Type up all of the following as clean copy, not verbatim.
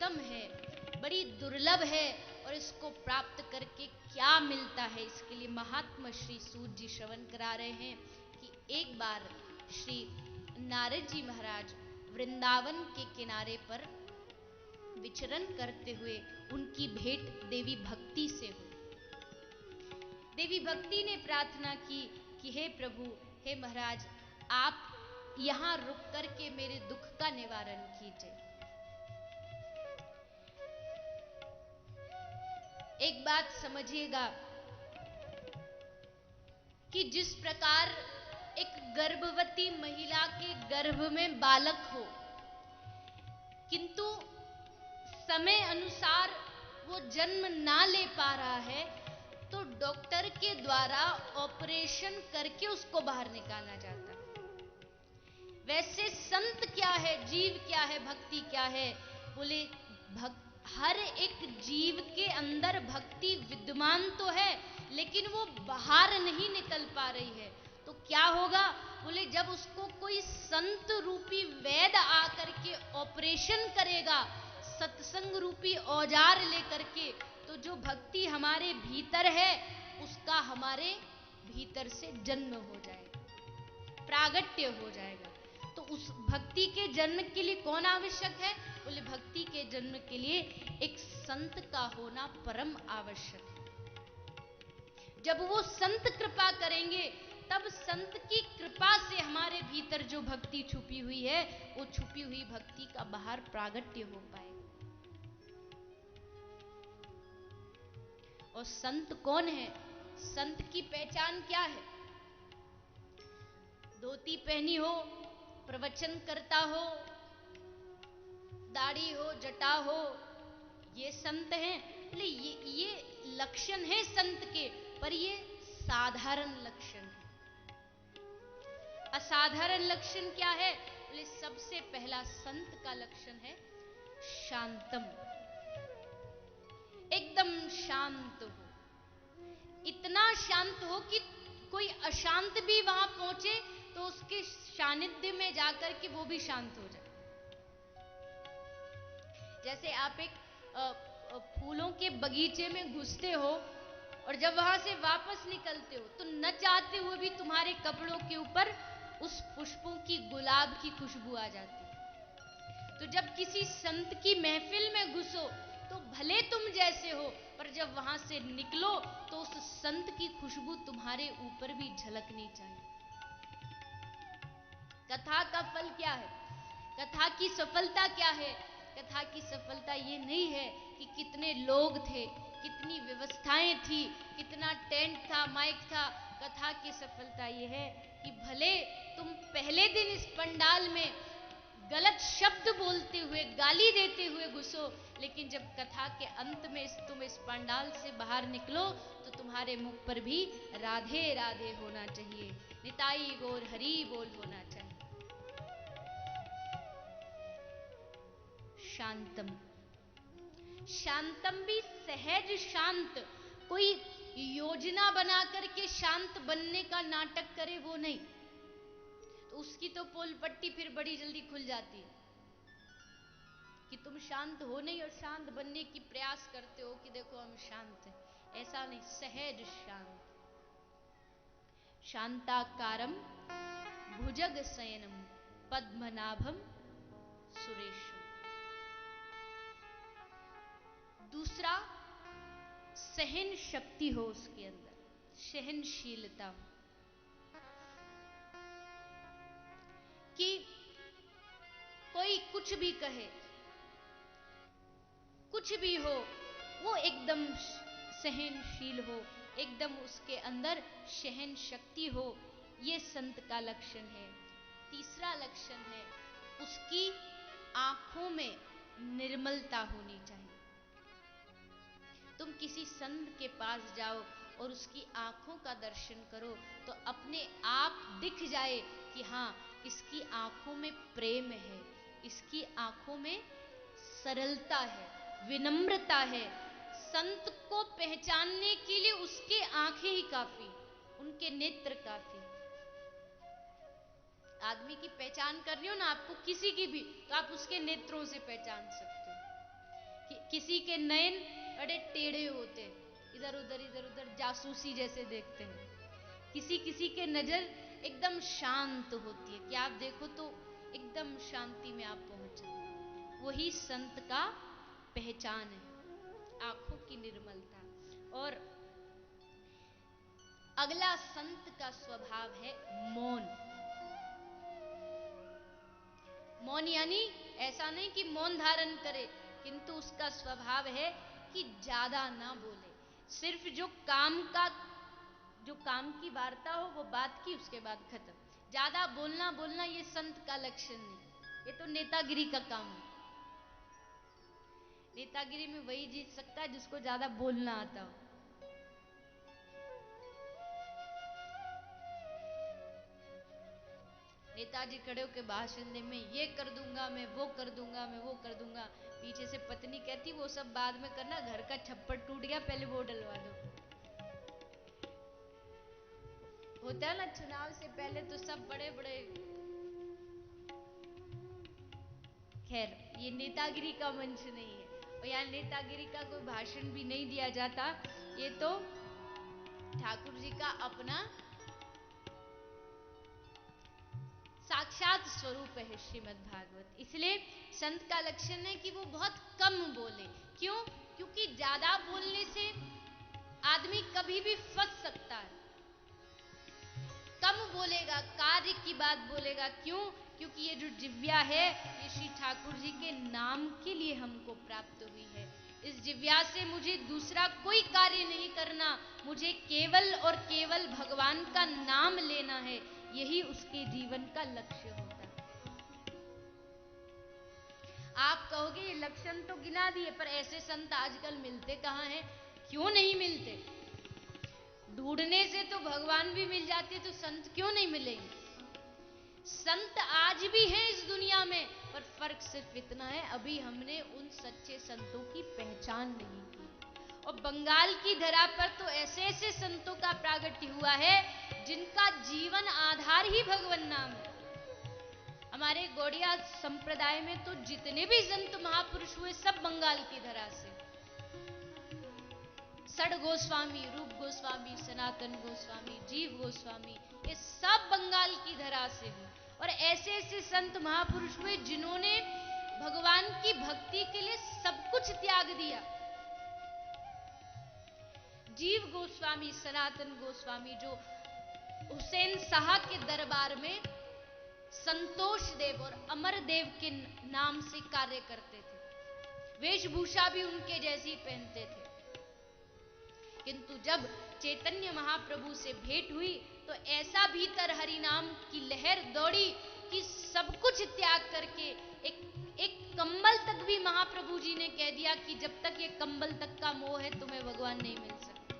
प्रियतम है, बड़ी दुर्लभ है, और इसको प्राप्त करके क्या मिलता है, इसके लिए महात्मा श्री सूत जी श्रवण करा रहे हैं कि एक बार श्री नारद जी महाराज वृंदावन के किनारे पर विचरण करते हुए उनकी भेंट देवी भक्ति से हुई। देवी भक्ति ने प्रार्थना की कि हे प्रभु, हे महाराज, आप यहां रुक करके मेरे दुख का निवारण कीजिए। एक बात समझिएगा कि जिस प्रकार एक गर्भवती महिला के गर्भ में बालक हो, किंतु समय अनुसार वो जन्म ना ले पा रहा है, तो डॉक्टर के द्वारा ऑपरेशन करके उसको बाहर निकाला जाता है। वैसे संत क्या है, जीव क्या है, भक्ति क्या है? बोले हर एक जीव के अंदर भक्ति विद्यमान तो है, लेकिन वो बाहर नहीं निकल पा रही है। तो क्या होगा? बोले जब उसको कोई संत रूपी वैद्य आकर के ऑपरेशन करेगा, सत्संग रूपी औजार लेकर के, तो जो भक्ति हमारे भीतर है उसका हमारे भीतर से जन्म हो जाएगा, प्रागट्य हो जाएगा। तो उस भक्ति के जन्म के लिए कौन आवश्यक है? बोले भक्ति के जन्म के लिए एक संत का होना परम आवश्यक है। जब वो संत कृपा करेंगे, तब संत की कृपा से हमारे भीतर जो भक्ति छुपी हुई है, वो छुपी हुई भक्ति का बाहर प्रागट्य हो पाएगा। और संत कौन है? संत की पहचान क्या है? धोती पहनी हो, प्रवचन करता हो, दाढ़ी हो, जटा हो, ये संत हैं? बोले ये लक्षण है संत के, पर ये साधारण लक्षण है। असाधारण लक्षण क्या है? बोले सबसे पहला संत का लक्षण है शांतम, एकदम शांत हो। इतना शांत हो कि कोई अशांत भी वहां पहुंचे तो उसके सानिध्य में जाकर के वो भी शांत हो जाए। जैसे आप एक फूलों के बगीचे में घुसते हो और जब वहां से वापस निकलते हो तो न चाहते हुए भी तुम्हारे कपड़ों के ऊपर उस पुष्पों की, गुलाब की खुशबू आ जाती है। तो जब किसी संत की महफिल में घुसो तो भले तुम जैसे हो, पर जब वहां से निकलो तो उस संत की खुशबू तुम्हारे ऊपर भी झलकनी चाहिए। कथा का फल क्या है? कथा की सफलता क्या है? कथा की सफलता ये नहीं है कि कितने लोग थे, कितनी व्यवस्थाएं थी, कितना टेंट था, माइक था। कथा की सफलता ये है कि भले तुम पहले दिन इस पंडाल में गलत शब्द बोलते हुए, गाली देते हुए घुसो, लेकिन जब कथा के अंत में तुम इस पंडाल से बाहर निकलो तो तुम्हारे मुख पर भी राधे राधे होना चाहिए, निताई गौर हरि बोल होना चाहिए। शांतम, शांतम भी सहज शांत, कोई योजना बना करके शांत बनने का नाटक करे वो नहीं, तो उसकी तो पोल पट्टी फिर बड़ी जल्दी खुल जाती है कि तुम शांत हो नहीं और शांत बनने की प्रयास करते हो कि देखो हम शांत हैं। ऐसा नहीं, सहज शांत। शांताकारम भुजग शयनम पद्मनाभम सुरेशम। दूसरा, सहन शक्ति हो उसके अंदर, सहनशीलता, कि कोई कुछ भी कहे, कुछ भी हो, वो एकदम सहनशील हो, एकदम उसके अंदर सहन शक्ति हो। ये संत का लक्षण है। तीसरा लक्षण है उसकी आंखों में निर्मलता होनी चाहिए। तुम किसी संत के पास जाओ और उसकी आंखों का दर्शन करो तो अपने आप दिख जाए कि हाँ, इसकी आंखों में प्रेम है, इसकी आंखों में सरलता है, विनम्रता है। संत को पहचानने के लिए उसके आंखें ही काफी, उनके नेत्र काफी। आदमी की पहचान करनी हो ना आपको, किसी की भी, तो आप उसके नेत्रों से पहचान सकते हो। किसी के नयन बड़े टेढ़े होते हैं, इधर उधर जासूसी जैसे देखते हैं। किसी किसी के नजर एकदम शांत होती है कि आप देखो तो एकदम शांति में आप पहुंच जाते। वही संत का पहचान है, आंखों की निर्मलता। और अगला संत का स्वभाव है मौन। मौन यानी ऐसा नहीं कि मौन धारण करे, किंतु उसका स्वभाव है कि ज्यादा ना बोले। सिर्फ जो काम की वार्ता हो वो बात की, उसके बाद खत्म। ज्यादा बोलना ये संत का लक्षण नहीं, ये तो नेतागिरी का काम है। नेतागिरी में वही जीत सकता है जिसको ज्यादा बोलना आता हो। नेताजी खड़े होकर भाषण दे, मैं ये कर दूंगा, मैं वो कर दूंगा, मैं वो कर दूंगा। पीछे से पत्नी कहती वो सब बाद में करना, घर का छप्पर टूट गया, पहले वो डलवा दो। होता है ना, चुनाव से पहले तो सब बड़े बड़े। खैर, ये नेतागिरी का मंच नहीं है, और यहाँ नेतागिरी का कोई भाषण भी नहीं दिया जाता। ये तो ठाकुर जी का अपना साक्षात स्वरूप है श्रीमद् भागवत। इसलिए संत का लक्षण है कि वो बहुत कम बोले। क्यों? क्योंकि ज्यादा बोलने से आदमी कभी भी फंस सकता है। कम बोलेगा, कार्य की बात बोलेगा। क्यों? क्योंकि ये जो जिव्या है, ये श्री ठाकुर जी के नाम के लिए हमको प्राप्त हुई है। इस जिव्या से मुझे दूसरा कोई कार्य नहीं करना, मुझे केवल और केवल भगवान का नाम लेना है। यही उसके जीवन का लक्ष्य होता है। आप कहोगे ये लक्षण तो गिना दिए, पर ऐसे संत आजकल मिलते कहाँ हैं? क्यों नहीं मिलते? ढूंढने से तो भगवान भी मिल जाते, तो संत क्यों नहीं मिलेंगे? संत आज भी हैं इस दुनिया में, पर फर्क सिर्फ इतना है, अभी हमने उन सच्चे संतों की पहचान नहीं की। और बंगाल की धरा पर तो ऐसे ऐसे संतों का प्रागट्य हुआ है जिनका जीवन आधार ही भगवान नाम है। हमारे गौड़िया संप्रदाय में तो जितने भी संत महापुरुष हुए सब बंगाल की धरा से। सड़ गोस्वामी, रूप गोस्वामी, सनातन गोस्वामी, जीव गोस्वामी, ये सब बंगाल की धरा से हुए। और ऐसे ऐसे संत महापुरुष हुए जिन्होंने भगवान की भक्ति के लिए सब कुछ त्याग दिया। जीव गोस्वामी, सनातन गोस्वामी जो हुसैन शाह के दरबार में संतोष देव और अमर देव के नाम से कार्य करते थे, वेशभूषा भी उनके जैसी पहनते थे। किंतु जब चैतन्य महाप्रभु से भेंट हुई तो ऐसा भीतर हरि नाम की लहर दौड़ी कि सब कुछ त्याग करके एक कंबल तक भी महाप्रभु जी ने कह दिया कि जब तक ये कंबल तक का मोह है तुम्हें भगवान नहीं मिल सकता।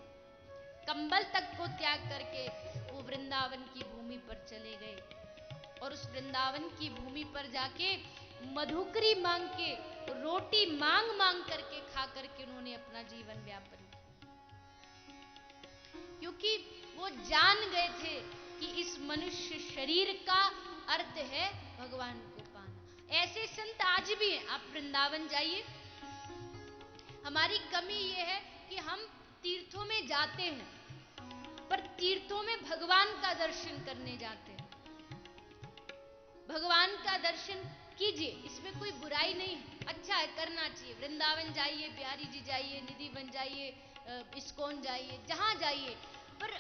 कंबल तक को त्याग करके वो वृंदावन की भूमि पर चले गए, और उस वृंदावन की भूमि पर जाके मधुकरी मांग के, रोटी मांग मांग करके खा करके उन्होंने अपना जीवन व्यापन किया। क्योंकि वो जान गए थे कि इस मनुष्य शरीर का अर्थ है भगवान को पाना। ऐसे संत आज भी हैं। आप वृंदावन जाइए। हमारी कमी ये है कि हम तीर्थों में जाते हैं, पर तीर्थों में भगवान का दर्शन करने जाते हैं। भगवान का दर्शन कीजिए, इसमें कोई बुराई नहीं है, अच्छा है, करना चाहिए। वृंदावन जाइए, बिहारी जी जाइए, निधि वन जाइए, इस्कॉन जाइए, जहां जाइए, पर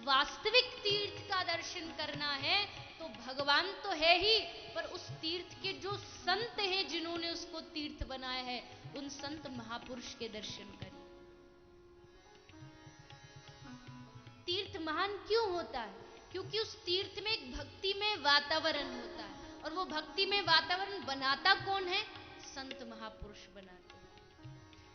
वास्तविक तीर्थ का दर्शन करना है तो भगवान तो है ही, पर उस तीर्थ के जो संत हैं जिन्होंने उसको तीर्थ बनाया है, उन संत महापुरुष के दर्शन करिए। तीर्थ महान क्यों होता है? क्योंकि उस तीर्थ में एक भक्ति में वातावरण होता है, और वो भक्ति में वातावरण बनाता कौन है? संत महापुरुष बनाते हैं।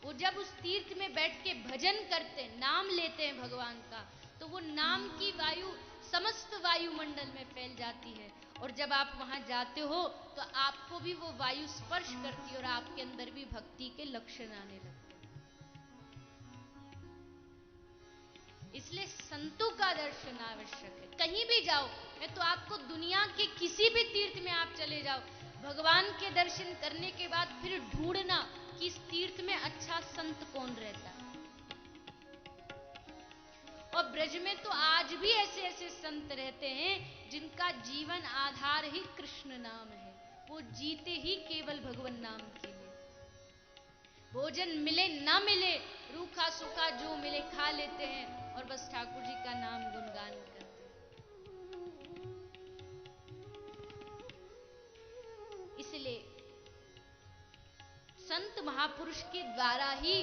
वो जब उस तीर्थ में बैठ के भजन करते हैं, नाम लेते हैं भगवान का, तो वो नाम की वायु समस्त वायुमंडल में फैल जाती है। और जब आप वहां जाते हो तो आपको भी वो वायु स्पर्श करती है और आपके अंदर भी भक्ति के लक्षण आने लगते हैं। इसलिए संतों का दर्शन आवश्यक है। कहीं भी जाओ, मैं तो आपको दुनिया के किसी भी तीर्थ में आप चले जाओ, भगवान के दर्शन करने के बाद फिर ढूंढना कि इस तीर्थ में कौन रहता। और ब्रज में तो आज भी ऐसे ऐसे संत रहते हैं जिनका जीवन आधार ही कृष्ण नाम है। वो जीते ही केवल भगवान नाम के लिए। भोजन मिले ना मिले, रूखा सूखा जो मिले खा लेते हैं और बस ठाकुर जी का नाम गुणगान करते हैं। इसलिए संत महापुरुष के द्वारा ही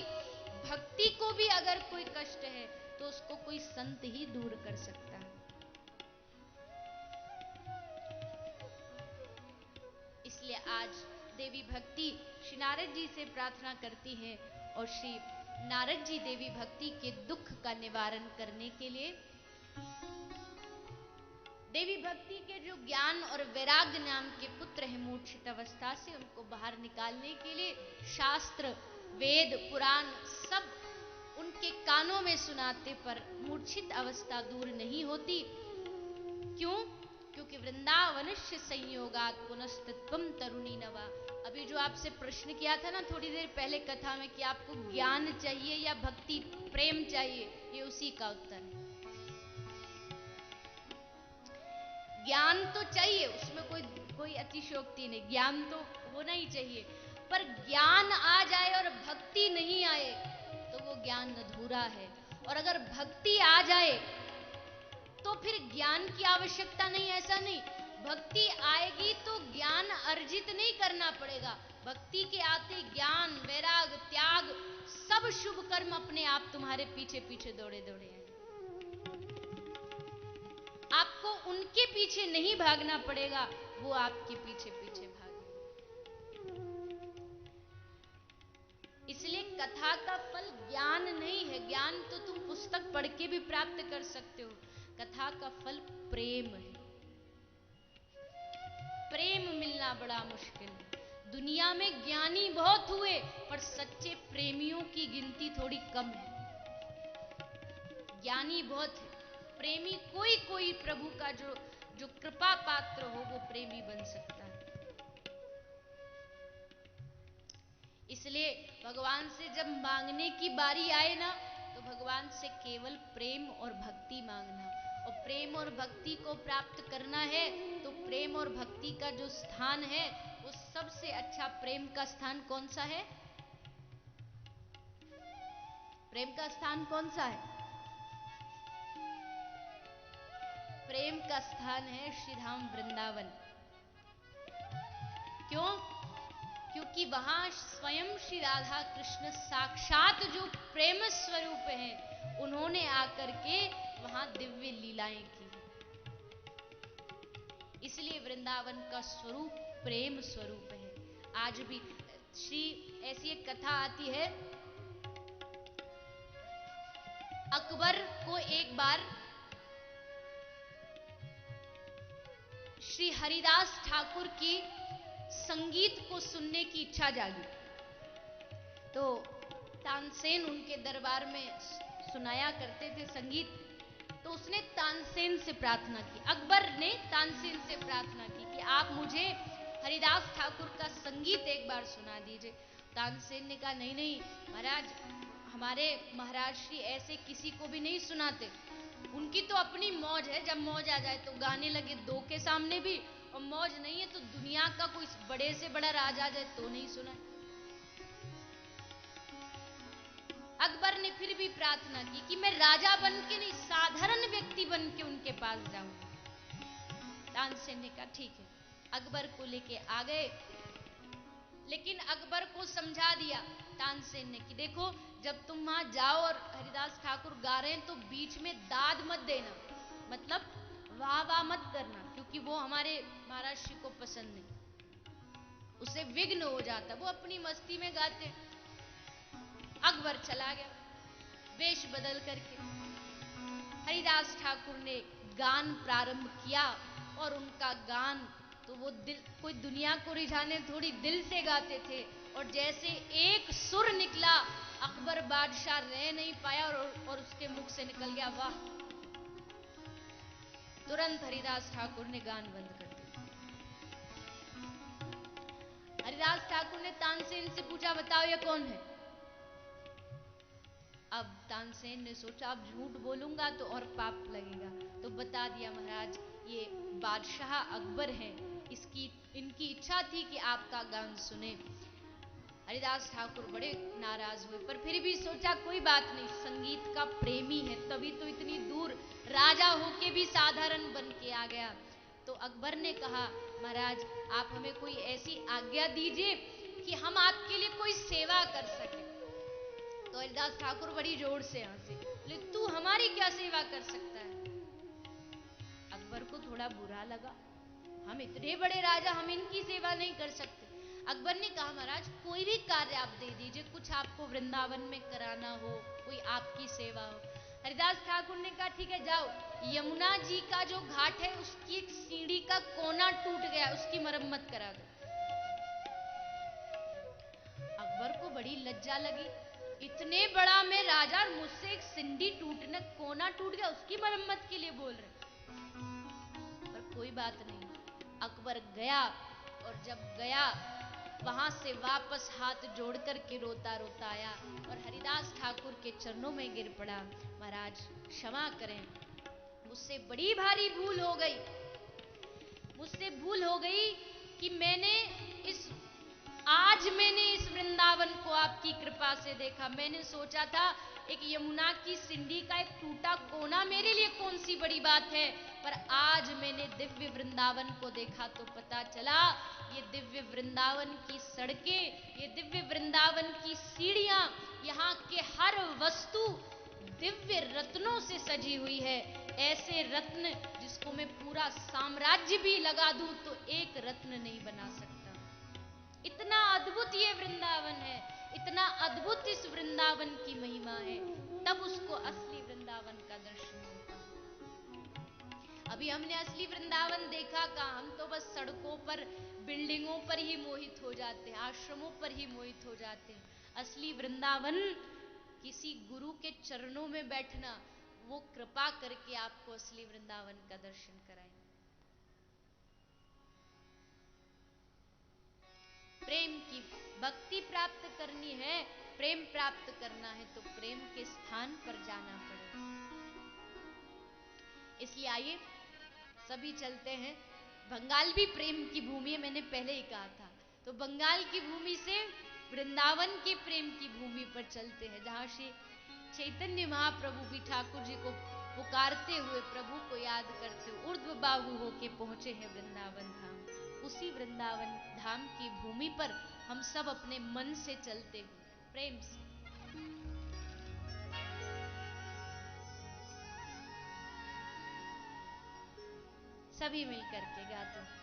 भक्ति को भी अगर कोई कष्ट है तो उसको कोई संत ही दूर कर सकता है। इसलिए आज देवी भक्ति श्री नारद जी से प्रार्थना करती है और श्री नारद जी देवी भक्ति के दुख का निवारण करने के लिए, देवी भक्ति के जो ज्ञान और वैराग्य नाम के पुत्र हैं मूर्छित अवस्था से, उनको बाहर निकालने के लिए शास्त्र वेद पुराण सब उनके कानों में सुनाते पर मूर्छित अवस्था दूर नहीं होती। क्यों? क्योंकि वृंदावनस्य संयोगात पुनस्तित्वम तरुणी नवा। अभी जो आपसे प्रश्न किया था ना थोड़ी देर पहले कथा में कि आपको ज्ञान चाहिए या भक्ति प्रेम चाहिए, ये उसी का उत्तर है। ज्ञान तो चाहिए, उसमें कोई अतिशयोक्ति नहीं, ज्ञान तो होना ही चाहिए, पर ज्ञान आ जाए और भक्ति नहीं आए तो वो ज्ञान अधूरा है। और अगर भक्ति आ जाए तो फिर ज्ञान की आवश्यकता नहीं, ऐसा नहीं। भक्ति आएगी तो ज्ञान अर्जित नहीं करना पड़ेगा। भक्ति के आते ज्ञान वैराग त्याग सब शुभ कर्म अपने आप तुम्हारे पीछे पीछे दौड़े दौड़े आए। आपको उनके पीछे नहीं भागना पड़ेगा, वो आपके पीछे पीछे भागे। इसलिए कथा का फल ज्ञान नहीं है। ज्ञान तो तुम पुस्तक पढ़ के भी प्राप्त कर सकते हो। कथा का फल प्रेम है। प्रेम मिलना बड़ा मुश्किल है। दुनिया में ज्ञानी बहुत हुए पर सच्चे प्रेमियों की गिनती थोड़ी कम है। ज्ञानी बहुत है, प्रेमी कोई कोई प्रभु का जो कृपा पात्र हो वो प्रेमी बन सकता है। इसलिए भगवान से जब मांगने की बारी आए ना तो भगवान से केवल प्रेम और भक्ति मांगना। और प्रेम और भक्ति को प्राप्त करना है तो प्रेम और भक्ति का जो स्थान है वो सबसे अच्छा, प्रेम का स्थान कौन सा है? प्रेम का स्थान कौन सा है? प्रेम का स्थान है श्री धाम वृंदावन। क्यों? क्योंकि वहां स्वयं श्री राधा कृष्ण साक्षात जो प्रेम स्वरूप हैं, उन्होंने आकर के वहां दिव्य लीलाएं की। इसलिए वृंदावन का स्वरूप प्रेम स्वरूप है। आज भी श्री ऐसी एक कथा आती है, अकबर को एक बार श्री हरिदास ठाकुर की संगीत को सुनने की इच्छा जागी। तो तानसेन उनके दरबार में सुनाया करते थे संगीत। तो उसने तानसेन से प्रार्थना की, अकबर ने तानसेन से प्रार्थना की कि आप मुझे हरिदास ठाकुर का संगीत एक बार सुना दीजिए। तानसेन ने कहा नहीं नहीं महाराज, हमारे महाराज श्री ऐसे किसी को भी नहीं सुनाते। उनकी तो अपनी मौज है, जब मौज आ जाए तो गाने लगे दो के सामने भी, और मौज नहीं है तो दुनिया का कोई बड़े से बड़ा राज आ जाए तो नहीं सुनाए। अकबर ने फिर भी प्रार्थना की कि मैं राजा बन के नहीं, साधारण व्यक्ति बन के उनके पास जाऊं। तानसेन ने कहा ठीक है, अकबर को लेके आ गए। लेकिन अकबर को समझा दिया तानसेन ने कि देखो जब तुम वहां जाओ और हरिदास ठाकुर गा रहे हैं तो बीच में दाद मत देना, मतलब वाह वाह मत करना, क्योंकि वो हमारे महाराज श्री को पसंद नहीं, उसे विघ्न हो जाता, वो अपनी मस्ती में गाते। अकबर चला गया वेश बदल करके। हरिदास ठाकुर ने गान प्रारंभ किया और उनका गान तो वो दिल, कोई दुनिया को रिझाने थोड़ी दिल से गाते थे। और जैसे एक सुर निकला अकबर बादशाह रह नहीं पाया और उसके मुख से निकल गया वाह। तुरंत हरिदास ठाकुर ने गान बंद कर दिया। हरिदास ठाकुर ने तानसेन से पूछा बताओ ये कौन है? अब तानसेन ने सोचा अब झूठ बोलूंगा तो और पाप लगेगा, तो बता दिया महाराज ये बादशाह अकबर हैं, इनकी इच्छा थी कि आपका गान सुने। हरिदास ठाकुर बड़े नाराज हुए, पर फिर भी सोचा कोई बात नहीं, संगीत का प्रेमी है, तभी तो इतनी दूर राजा होके भी साधारण बन के आ गया। तो अकबर ने कहा महाराज आप हमें कोई ऐसी आज्ञा दीजिए कि हम आपके लिए कोई सेवा कर सके। तो हरिदास ठाकुर बड़ी जोर से हंसे, बोले तू हमारी क्या सेवा कर सकता है। अकबर को थोड़ा बुरा लगा, हम इतने बड़े राजा, हम इनकी सेवा नहीं कर सकते। अकबर ने कहा महाराज कोई भी कार्य आप दे दीजिए, कुछ आपको वृंदावन में कराना हो, कोई आपकी सेवा हो। हरिदास ठाकुर ने कहा ठीक है जाओ, यमुना जी का जो घाट है उसकी एक सीढ़ी का कोना टूट गया, उसकी मरम्मत करा दो। अकबर को बड़ी लज्जा लगी, इतने बड़ा मैं राजा और मुझसे एक सीढ़ी टूटने, कोना टूट गया, उसकी मरम्मत के लिए बोल रहे। पर कोई बात नहीं, अकबर गया, और जब गया वहां से वापस हाथ जोड़ करके रोता रोता आया और हरिदास ठाकुर के चरणों में गिर पड़ा। महाराज क्षमा करें, मुझसे बड़ी भारी भूल हो गई, मुझसे भूल हो गई कि आज मैंने इस वृंदावन को आपकी कृपा से देखा। मैंने सोचा था एक यमुना की सिंडी का एक टूटा कोना मेरे लिए कौन सी बड़ी बात है, पर आज मैंने दिव्य वृंदावन को देखा तो पता चला ये दिव्य वृंदावन की सड़कें, ये दिव्य वृंदावन की सीढ़ियां, यहाँ के हर वस्तु दिव्य रत्नों से सजी हुई है। ऐसे रत्न जिसको मैं पूरा साम्राज्य भी लगा दूं तो एक रत्न नहीं बना सकता। इतना अद्भुत ये वृंदावन है, इतना अद्भुत इस वृंदावन की महिमा है, तब उसको असली वृंदावन का दर्शन होता। अभी हमने असली वृंदावन देखा कहाँ, हम तो बस सड़कों पर, बिल्डिंगों पर ही मोहित हो जाते हैं, आश्रमों पर ही मोहित हो जाते हैं। असली वृंदावन किसी गुरु के चरणों में बैठना, वो कृपा करके आपको असली वृंदावन का दर्शन कराए। प्रेम की भक्ति प्राप्त करनी है, प्रेम प्राप्त करना है तो प्रेम के स्थान पर जाना पड़ेगा। इसलिए आइए सभी चलते हैं, बंगाल भी प्रेम की भूमि है, मैंने पहले ही कहा था, तो बंगाल की भूमि से वृंदावन के प्रेम की भूमि पर चलते हैं, जहां श्री चैतन्य महाप्रभु भी ठाकुर जी को पुकारते हुए, प्रभु को याद करते हुए ऊर्ध्व बाहु होके पहुंचे हैं वृंदावन धाम। उसी वृंदावन धाम की भूमि पर हम सब अपने मन से चलते हुए प्रेम से सभी मिलकर के गाते हैं।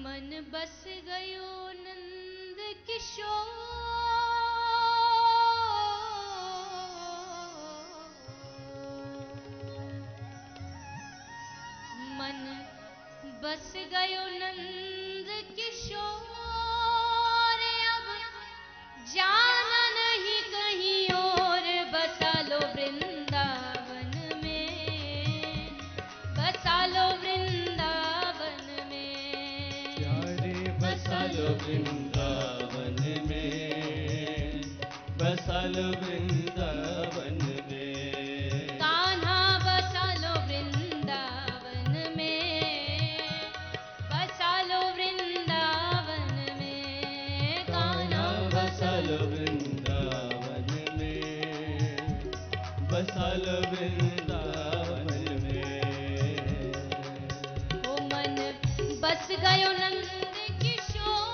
मन बस गयो नंद किशोर, मन बस गयो नंद किशोर, अब जाना नहीं कहीं और, बसा लो वृंदावन में, बसा लो वृंदावन में, प्यारे बसा लो वृंदावन में, बसा लो वृंदावन में, कान्हा बसा लो वृंदावन में, बसा लो वृंदावन में, कान्हा बसा लो वृंदावन में, बसा लो वृंदावन में। ओ मन बस गयो नंद किशोर,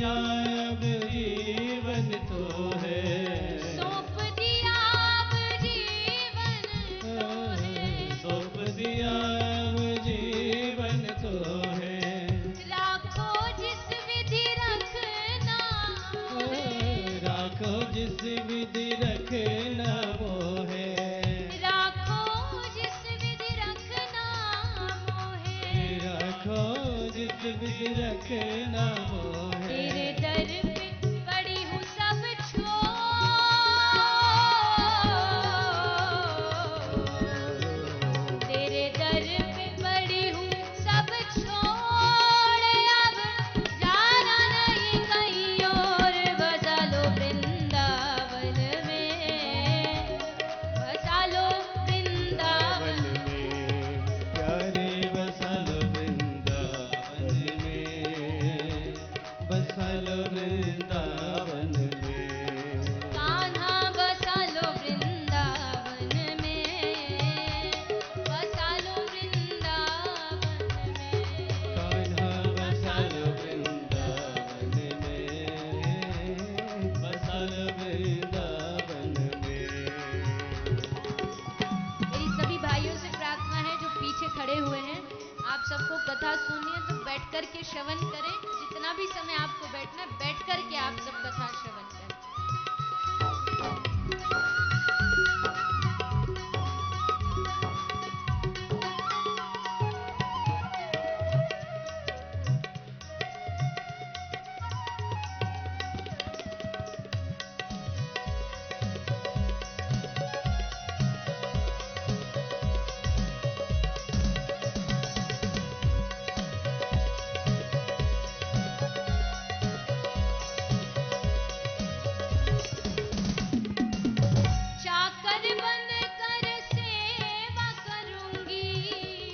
दिया अब जीवन तो है, सौंप दिया अब जीवन तो है, सौंप दिया अब जीवन तो है, राखो जिस विधि रखना है, राखो जिस विधि रखना वो है, राखो जिस विधि रखना मोहे, राखो जिस विधि रखना वो है। तेरे दर पे पड़ी हूँ सब छोड़, तेरे दर पे पड़ी हूँ सब छोड़, अब जाना नहीं कहीं और, बसा लो वृंदावन में, बसा लो वृंदावन प्यारे बसल वृंदावन में, बसल वृंदावन में, कान्हा बसा लो वृंदावन में, बसा लो वृंदावन में, कान्हा बसल वृंदावन में, बसल वृंदावन में। मेरी सभी भाइयों से प्रार्थना है जो पीछे खड़े हुए हैं, आप सबको कथा सुननी है तो बैठ कर के श्रवण करें, जितना भी समय आपको बैठना है बैठ कर के आप सब कथा श्रवण करें। चाकर बन कर सेवा करूंगी,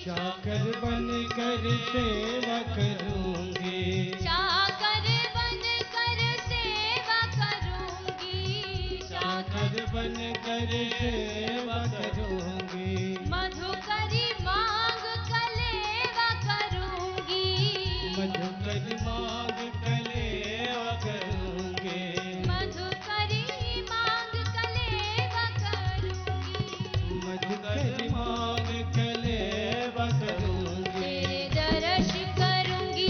चाकर बन कर सेवा करूंगी, चाकर बन कर सेवा करूंगी, चाकर बन कर सेवा करूंगी, मधुकरी मांग कलेवा करूंगी, मधुकर मांग कलेवा करूंगी, मधुकरी मांग कलेवा करूंगी, मधुकर मांग कलेवा करूंगी, तेरे दर्श करूंगी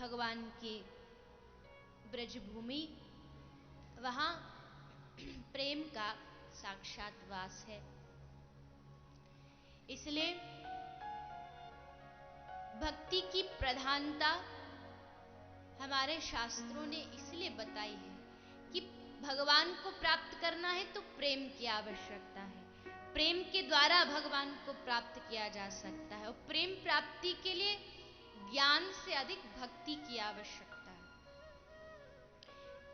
भगवान की ब्रजभूमि, वहां प्रेम का साक्षात वास है। इसलिए भक्ति की प्रधानता हमारे शास्त्रों ने इसलिए बताई है कि भगवान को प्राप्त करना है तो प्रेम की आवश्यकता है। प्रेम के द्वारा भगवान को प्राप्त किया जा सकता है, और प्रेम प्राप्ति के लिए ज्ञान से अधिक भक्ति की आवश्यकता है।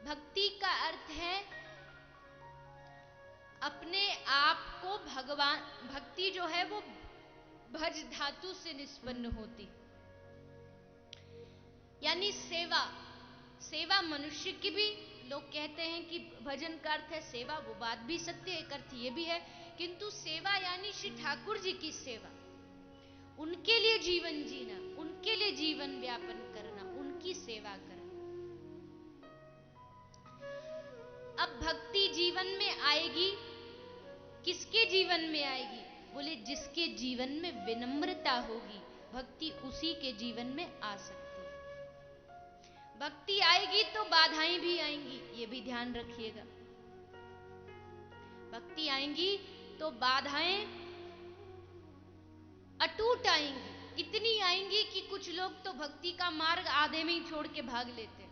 भक्ति का अर्थ है अपने आप को भगवान, भक्ति जो है वो भज धातु से निष्पन्न होती, यानी सेवा। सेवा मनुष्य की भी, लोग कहते हैं कि भजन का अर्थ है सेवा, वो बात भी सत्य है, एक अर्थ ये भी है, किंतु सेवा यानी श्री ठाकुर जी की सेवा, उनके लिए जीवन जीना, उनके लिए जीवन व्यापन करना, उनकी सेवा करना। अब भक्ति जीवन में आएगी, किसके जीवन में आएगी? बोले जिसके जीवन में विनम्रता होगी, भक्ति उसी के जीवन में आ सकती है। भक्ति आएगी तो बाधाएं भी आएंगी, ये भी ध्यान रखिएगा। भक्ति आएंगी तो बाधाएं अटूट आएंगी, इतनी आएंगी कि कुछ लोग तो भक्ति का मार्ग आधे में ही छोड़ के भाग लेते,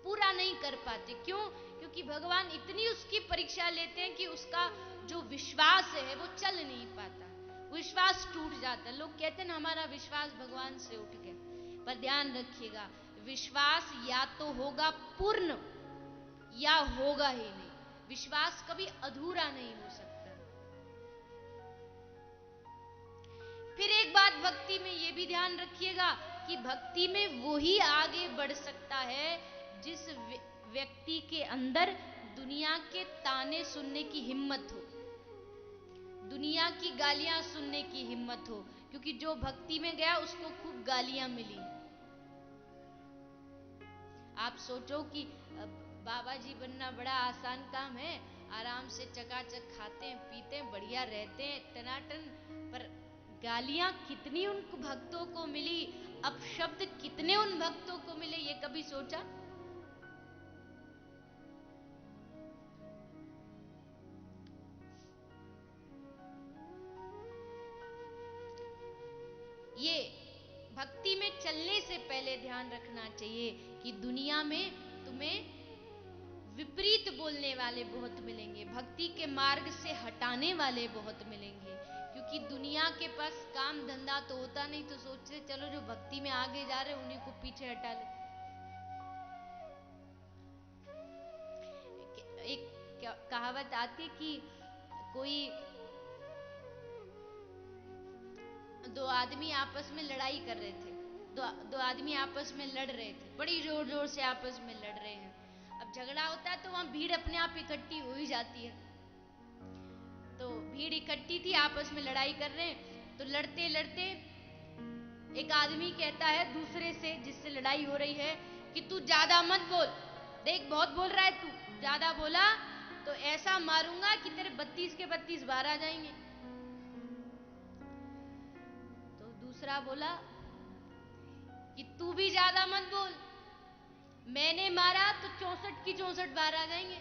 पूरा नहीं कर पाते। क्यों? क्योंकि भगवान इतनी उसकी परीक्षा लेते हैं कि उसका जो विश्वास है वो चल नहीं पाता, विश्वास टूट जाता है। लोग कहते हैं ना हमारा विश्वास भगवान से उठ गया, पर ध्यान रखिएगा, विश्वास या तो होगा पूर्ण या होगा ही नहीं, विश्वास कभी अधूरा नहीं हो सकता। फिर एक बात भक्ति में ये भी ध्यान रखिएगा कि भक्ति में वो ही आगे बढ़ सकता है जिस व्यक्ति के अंदर दुनिया के ताने सुनने की हिम्मत हो, दुनिया की गालियां सुनने की हिम्मत हो, क्योंकि जो भक्ति में गया उसको खूब गालियां मिली। आप सोचो कि बाबा जी बनना बड़ा आसान काम है, आराम से चकाचक खाते हैं पीते हैं बढ़िया रहते हैं टनाटन, पर गालियां कितनी उन भक्तों को मिली, अपशब्द कितने उन भक्तों को मिले, ये कभी सोचा? ये भक्ति में चलने से पहले ध्यान रखना चाहिए कि दुनिया में तुम्हें विपरीत बोलने वाले बहुत मिलेंगे, भक्ति के मार्ग से हटाने वाले बहुत मिलेंगे, क्योंकि दुनिया के पास काम धंधा तो होता नहीं, तो सोचते चलो जो भक्ति में आगे जा रहे उन्हीं को पीछे हटा ले। एक कहावत आती कि कोई दो आदमी आपस में लड़ाई कर रहे थे, दो आदमी आपस में लड़ रहे थे, बड़ी जोर जोर से आपस में लड़ रहे हैं। अब झगड़ा होता है तो वहां भीड़ अपने आप इकट्ठी हो ही जाती है, तो भीड़ इकट्ठी थी, आपस में लड़ाई कर रहे हैं। तो लड़ते लड़ते एक आदमी कहता है दूसरे से जिससे लड़ाई हो रही है कि तू ज्यादा मत बोल, देख बहुत बोल रहा है, तू ज्यादा बोला तो ऐसा मारूंगा कि तेरे 32 के 32 बाहर आ जाएंगे। दूसरा बोला कि तू भी ज्यादा मत बोल, मैंने मारा तो 64 की 64 बाहर आ जाएंगे।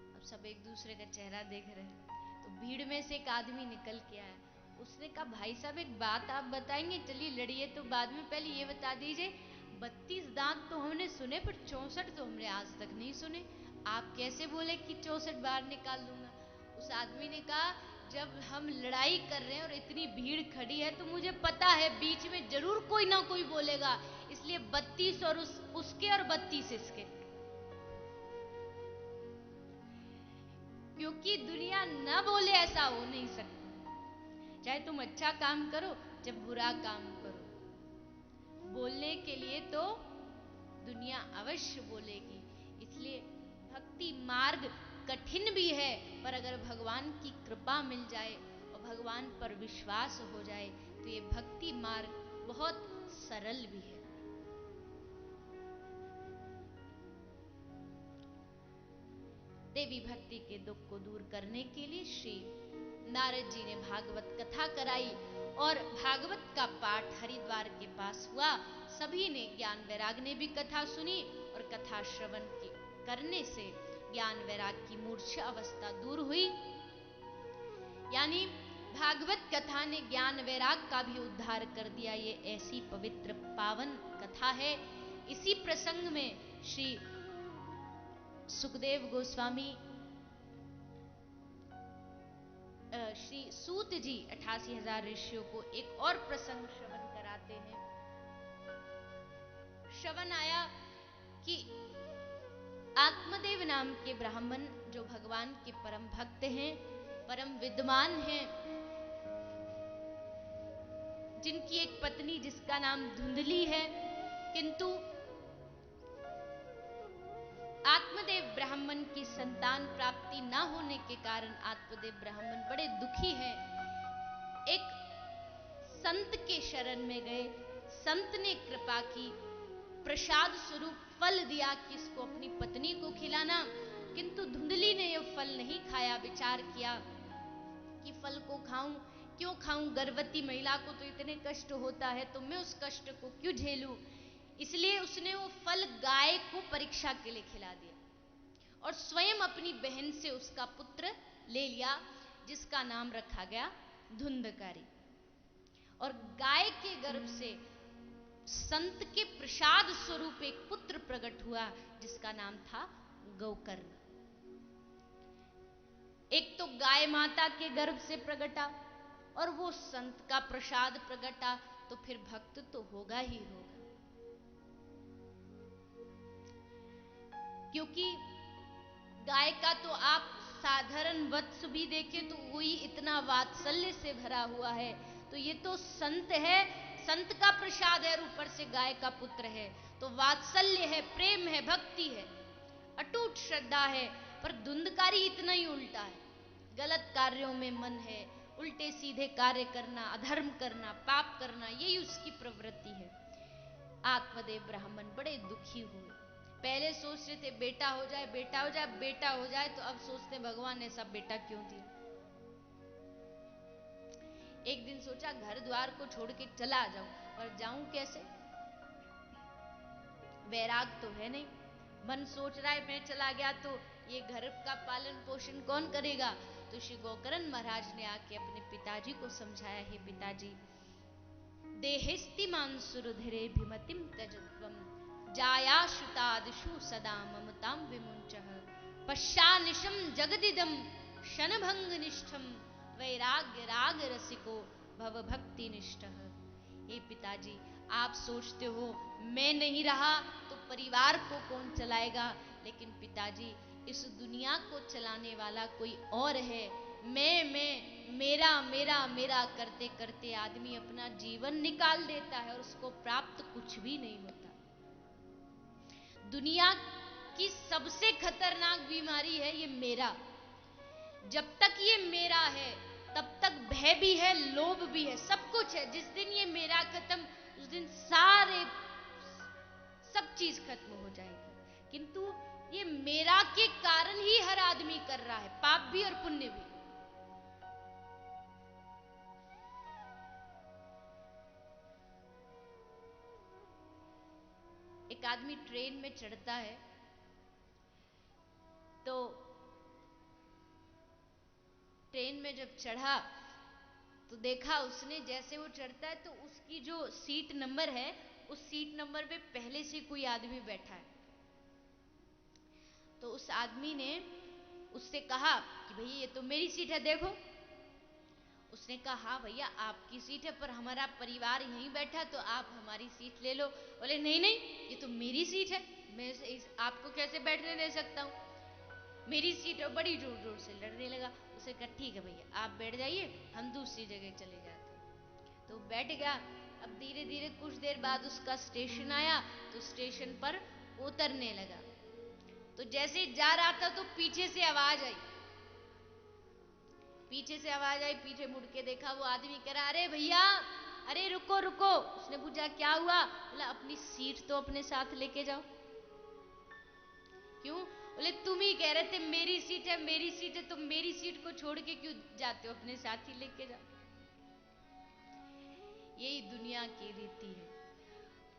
अब सब एक दूसरे का चेहरा देख रहे हैं, तो भीड़ में से एक आदमी निकल के आया, उसने कहा भाई साहब एक बात आप बताएंगे, चलिए लड़िए तो बाद में, पहले ये बता दीजिए 32 दांत तो हमने सुने पर 64 तो हमने आज तक नहीं सुने, आप कैसे बोले कि 64 बाहर निकाल दूंगा? उस आदमी ने कहा जब हम लड़ाई कर रहे हैं और इतनी भीड़ खड़ी है तो मुझे पता है बीच में जरूर कोई ना कोई बोलेगा, इसलिए 32 और उसके और 32 इसके, क्योंकि दुनिया न बोले ऐसा हो नहीं सकता। चाहे तुम अच्छा काम करो चाहे बुरा काम करो, बोलने के लिए तो दुनिया अवश्य बोलेगी। इसलिए भक्ति मार्ग कठिन भी है, पर अगर भगवान की कृपा मिल जाए और भगवान पर विश्वास हो जाए तो ये भक्ति मार्ग बहुत सरल भी है। देवी भक्ति के दुख को दूर करने के लिए श्री नारद जी ने भागवत कथा कराई और भागवत का पाठ हरिद्वार के पास हुआ। सभी ने, ज्ञान वैराग ने भी कथा सुनी और कथा श्रवण करने से ज्ञान वैराग की मूर्छा अवस्था दूर हुई। यानी भागवत कथा ने ज्ञान वैराग का भी उद्धार कर दिया। ये ऐसी पवित्र पावन कथा है। इसी प्रसंग में श्री सुखदेव गोस्वामी, श्री सूत जी 88,000 ऋषियों को एक और प्रसंग श्रवण कराते हैं। श्रवण आया कि आत्मदेव नाम के ब्राह्मण, जो भगवान के परम भक्त हैं, परम विद्वान हैं, जिनकी एक पत्नी जिसका नाम धुंधली है, किंतु आत्मदेव ब्राह्मण की संतान प्राप्ति न होने के कारण आत्मदेव ब्राह्मण बड़े दुखी हैं। एक संत के शरण में गए। संत ने कृपा की, प्रसाद स्वरूप फल दिया कि इसको अपनी पत्नी को खिलाना, किंतु धुंधली ने यह फल नहीं खाया। विचार किया कि फल को खाऊं, क्यों खाऊं, गर्भवती महिला को तो इतने कष्ट होता है, तो मैं उस कष्ट को क्यों झेलूं। इसलिए उसने वो फल गाय को परीक्षा के लिए खिला दिया और स्वयं अपनी बहन से उसका पुत्र ले लिया, जिसका नाम रखा गया धुंधकारी। और गाय के गर्भ से संत के प्रसाद स्वरूप एक पुत्र प्रकट हुआ, जिसका नाम था गोकर्ण। एक तो गाय माता के गर्भ से प्रकटा और वो संत का प्रसाद प्रकटा, तो फिर भक्त तो होगा ही होगा। क्योंकि गाय का तो आप साधारण वत्स भी देखें तो वही इतना वात्सल्य से भरा हुआ है, तो ये तो संत है, संत का प्रसाद है और ऊपर से गाय का पुत्र है, तो वात्सल्य है, प्रेम है, भक्ति है, अटूट श्रद्धा है। पर धुंधकारी इतना ही उल्टा है, गलत कार्यों में मन है, उल्टे सीधे कार्य करना, अधर्म करना, पाप करना, यही उसकी प्रवृत्ति है। आत्मदेव ब्राह्मण बड़े दुखी हुए। पहले सोच रहे थे बेटा हो जाए, बेटा हो जाए, बेटा हो जाए, तो अब सोचते भगवान ने सब बेटा क्यों दिया। एक दिन सोचा घर द्वार को छोड़ के चला जाऊं, पर जाऊं कैसे, वैराग तो है नहीं। मन सोच रहा है मैं चला गया तो ये घर का पालन पोषण कौन करेगा। तो श्री गोकर्ण महाराज ने आके अपने पिताजी को समझाया, हे पिताजी, देहेस्ति मांसुरुधिरे भिमतिम त्यजत्वम जायाशुतादिषु सदा ममतां विमुञ्चः पश्यानिशं जगदिदं क्षणभंगनिष्ठं वैराग्य राग रसिको भव भक्ति निष्ठः। हे पिताजी, आप सोचते हो मैं नहीं रहा तो परिवार को कौन चलाएगा, लेकिन पिताजी इस दुनिया को चलाने वाला कोई और है। मैं मेरा मेरा मेरा करते करते आदमी अपना जीवन निकाल देता है और उसको प्राप्त कुछ भी नहीं होता। दुनिया की सबसे खतरनाक बीमारी है ये मेरा। जब तक ये मेरा है तब तक भय भी है, लोभ भी है, सब कुछ है। जिस दिन ये मेरा खत्म, उस दिन सब चीज खत्म हो जाएगी। किंतु ये मेरा के कारण ही हर आदमी कर रहा है, पाप भी और पुण्य भी। एक आदमी ट्रेन में चढ़ता है तो ट्रेन में जब चढ़ा तो देखा उसने, जैसे वो चढ़ता है तो उसकी जो सीट नंबर है, उस सीट नंबर पे पहले से कोई आदमी बैठा है। तो उस आदमी ने उससे कहा कि भैया ये तो मेरी सीट है, देखो। उसने कहा हाँ भैया आपकी सीट है, पर हमारा परिवार यहीं बैठा, तो आप हमारी सीट ले लो। बोले नहीं नहीं, ये तो मेरी सीट है, मैं आपको कैसे बैठने दे सकता हूँ, मेरी सीट है। बड़ी जोर जोर से लड़ने लगा। उसे कहा ठीक है भैया आप बैठ जाइए, हम दूसरी जगह चले जाते हैं। तो बैठ गया। अब धीरे धीरे कुछ देर बाद उसका स्टेशन आया, तो स्टेशन पर उतरने लगा। तो जैसे ही जा रहा था तो पीछे से आवाज आई, पीछे मुड़ के देखा, वो आदमी कह रहा अरे भैया, अरे रुको रुको। उसने पूछा क्या हुआ। बोला अपनी सीट तो अपने साथ लेके जाओ। क्यों। बोले तुम ही कह रहे थे मेरी सीट है, मेरी सीट है, तुम मेरी सीट को छोड़ के क्यों जाते हो, अपने साथ ही लेके जाओ। यही दुनिया की रीति है।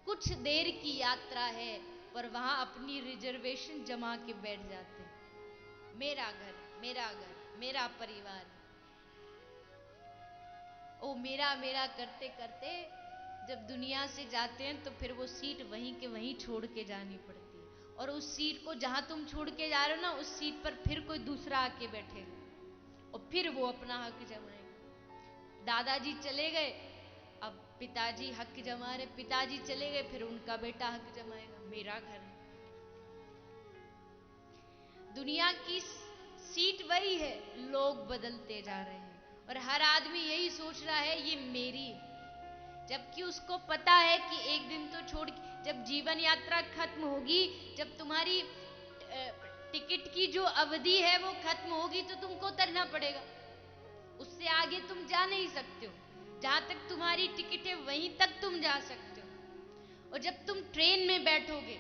कुछ देर की यात्रा है, पर वहां अपनी रिजर्वेशन जमा के बैठ जाते हैं। मेरा घर, मेरा घर, मेरा परिवार। ओ मेरा मेरा करते करते जब दुनिया से जाते हैं तो फिर वो सीट वहीं के वहीं छोड़ के जानी पड़ती है। और उस सीट को जहां तुम छोड़ के जा रहे हो ना, उस सीट पर फिर कोई दूसरा आके बैठेगा और फिर वो अपना हक जमाएगा। दादाजी चले गए, अब पिताजी हक जमा रहे, पिताजी चले गए, फिर उनका बेटा हक जमाएगा। मेरा घर है। दुनिया की सीट वही है, लोग बदलते जा रहे हैं और हर आदमी यही सोच रहा है ये मेरी, जबकि उसको पता है कि एक दिन तो छोड़, जब जीवन यात्रा खत्म होगी, जब तुम्हारी टिकट की जो अवधि है वो खत्म होगी, तो तुमको उतरना पड़ेगा। उससे आगे तुम जा नहीं सकते हो। जहां तक तुम्हारी टिकट है वहीं तक तुम जा सकते हो। और जब तुम ट्रेन में बैठोगे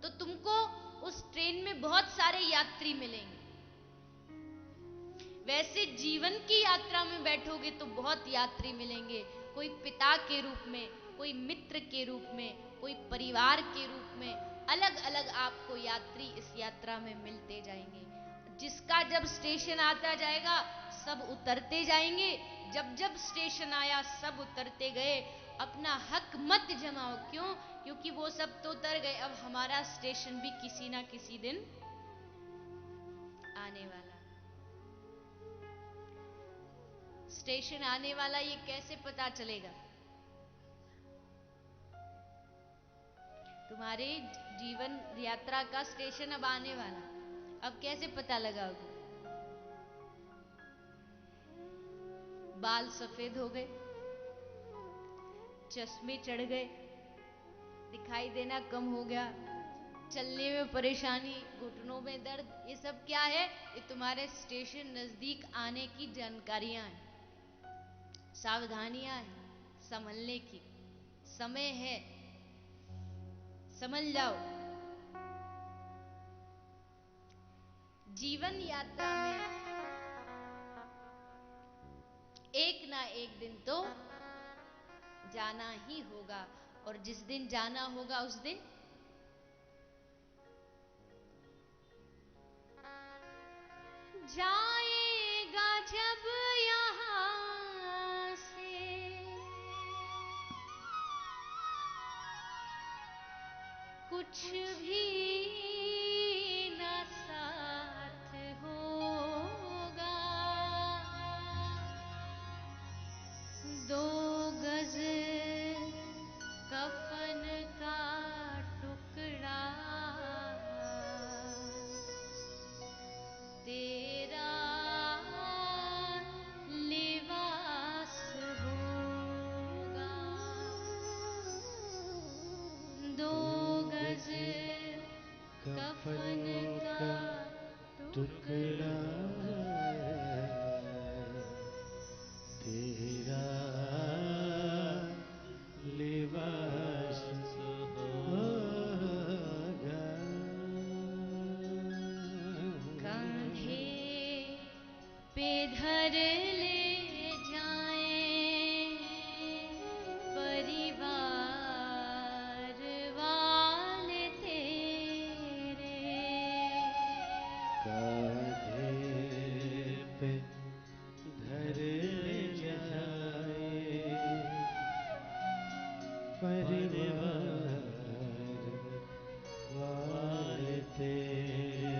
तो तुमको उस ट्रेन में बहुत सारे यात्री मिलेंगे। वैसे जीवन की यात्रा में बैठोगे तो बहुत यात्री मिलेंगे, कोई पिता के रूप में, कोई मित्र के रूप में, कोई परिवार के रूप में, अलग अलग आपको यात्री इस यात्रा में मिलते जाएंगे। जिसका जब स्टेशन आता जाएगा सब उतरते जाएंगे, जब जब स्टेशन आया सब उतरते गए। अपना हक मत जमाओ। क्यों? क्योंकि वो सब तो उतर गए, अब हमारा स्टेशन भी किसी ना किसी दिन आने वाला। स्टेशन आने वाला ये कैसे पता चलेगा? तुम्हारे जीवन यात्रा का स्टेशन अब आने वाला, अब कैसे पता लगाओगे? बाल सफेद हो गए, चश्मे चढ़ गए, दिखाई देना कम हो गया, चलने में परेशानी, घुटनों में दर्द, ये सब क्या है? ये तुम्हारे स्टेशन नजदीक आने की जानकारियां हैं, सावधानियां हैं, संभलने की समय है, समझ जाओ। जीवन यात्रा में एक ना एक दिन तो जाना ही होगा, और जिस दिन जाना होगा उस दिन जाएगा जब यहाँ से कुछ भी ना साथ होगा, 2 गज कफन का टुकड़ा तेरा लिबास होगा, 2 गज कफन का टुकड़ा तेरा लिबास होगा। कंधे पे धर ले जाएं परिवार वाले तेरे, कांधे पे धर ले जाए परिवार वाले तेरे,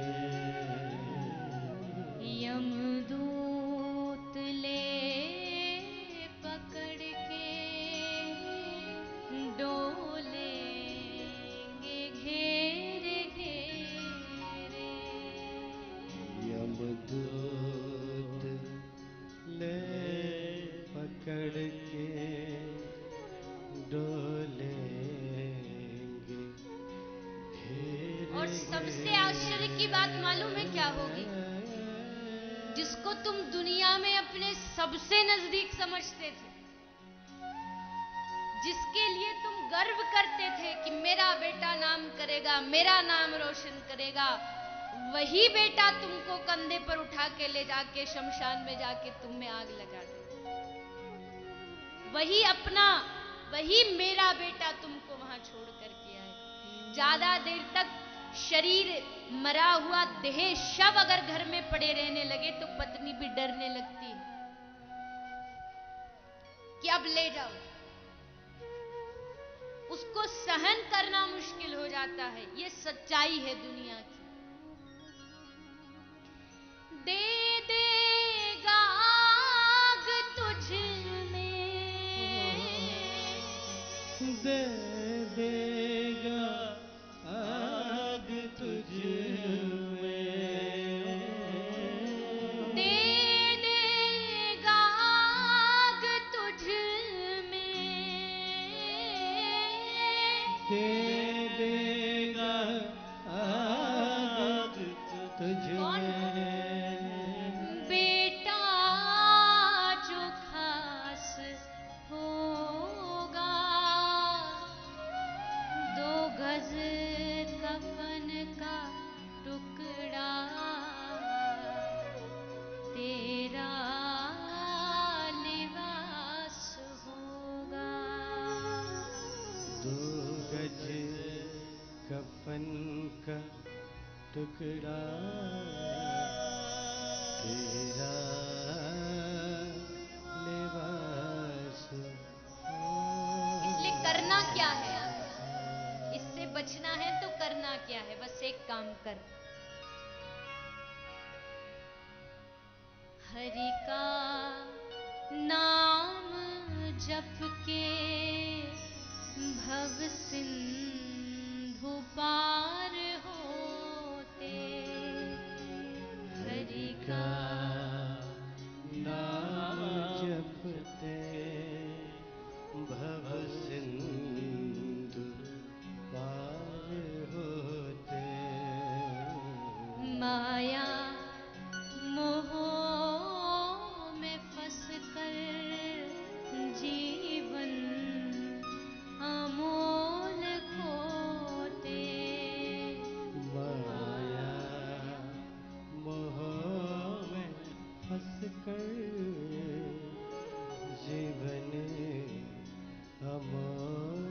यमदूत ले पकड़ के डोलेंगे घेरे घेरे, यमदूत ले पकड़ के डोलेंगे घेरे और सबसे आश्चर्य की बात मालूम है क्या होगी? जिसको तुम दुनिया में अपने सबसे नजदीक समझते थे, जिसके लिए तुम गर्व करते थे कि मेरा बेटा नाम करेगा, मेरा नाम रोशन करेगा, वही बेटा तुमको कंधे पर उठा के ले जाके शमशान में जाके तुम में आग लगा दे। वही मेरा बेटा तुमको वहां छोड़ करके आएगा। ज्यादा देर तक शरीर मरा हुआ देह शव अगर घर में पड़े रहने लगे तो पत्नी भी डरने लगती है कि अब ले जाओ। उसको सहन करना मुश्किल हो जाता है। ये सच्चाई है दुनिया की। दे देगा आग तुझ में, दे देगा आग तुझ में, दे देगा आग तुझ में, दे देगा आग तुझ में। बेटा जो खास होगा, 2 गज कफन का टुकड़ा तेरा लिबास होगा। 2 गज कफन का टुकड़ा तेरा लिबास होगा। इसलिए करना क्या है? इससे बचना है तो करना क्या है? बस एक काम कर, हरि का नाम जप के भव सिंधु पार होते। हरि का नाम जपते भव सिंधु पार होते। माया मोह में फंस कर जीवन अमोल खोते। माया मोह में फंस कर जीवन अमोल